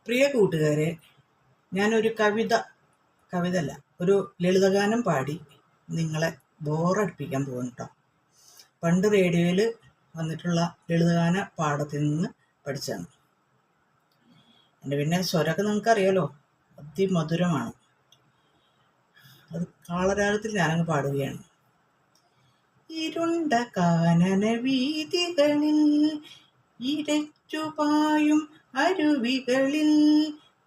പ്രിയ കൂട്ടുകാരെ, ഞാനൊരു കവിതല്ല, ഒരു ലളിതഗാനം പാടി നിങ്ങളെ ബോറടിപ്പിക്കാൻ പോകുന്നു കേട്ടോ. പണ്ട് റേഡിയോയിൽ വന്നിട്ടുള്ള ലളിതഗാന പാഠത്തിൽ നിന്ന് പഠിച്ചതാണ്. പിന്നെ സ്വരമൊക്കെ നിങ്ങൾക്കറിയാലോ, അതിമധുരമാണ്. അത് കാളരാഗത്തിൽ ഞാനങ്ങ് പാടുകയാണ്. ഇരുണ്ട കാനന വീതികളിൽ ഇരച്ചുപായും അരുവികളിൽ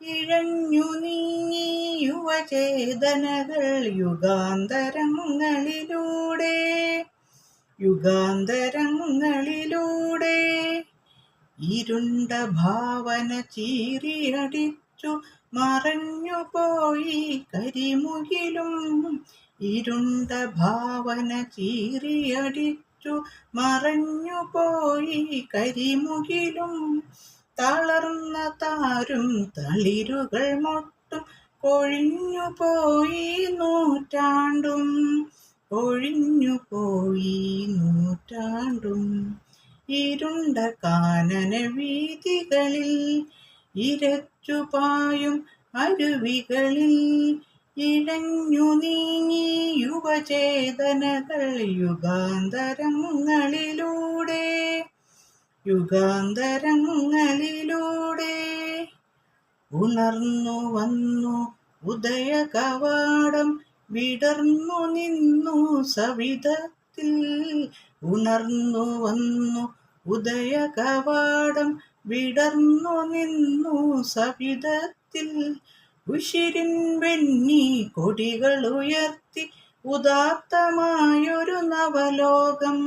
ഇഴഞ്ഞു നീങ്ങി യുവചേതനകൾ യുഗാന്തരങ്ങളിലൂടെ ഇരുണ്ട ഭാവന ചീറിയടിച്ചു മറഞ്ഞുപോയി കരിമുകിലും. ഇരുണ്ട ഭാവന ചീറിയടിച്ചു മറഞ്ഞുപോയി കരിമുകിലും. തളർന്ന താരും തളിരുകൾ മൊട്ടും കൊഴിഞ്ഞുപോയി നൂറ്റാണ്ടും. ഇരുണ്ട കാനന വീതികളിൽ ഇരച്ചുപായും അരുവികളിൽ ഇഴഞ്ഞു നീങ്ങി യുവചേതനകൾ യുഗാന്തരങ്ങളിലൂടെ ഉണർന്നു വന്നു ഉദയ കവാടം വിടർന്നു നിന്നു സവിധത്തിൽ. ഉണർന്നു വന്നു ഉദയ കവാടം വിടർന്നു നിന്നു സവിധത്തിൽ. ഉശിരിൻ വെണ്ണി കൊടികൾ ഉയർത്തി ഉദാത്തമായൊരു നവലോകം.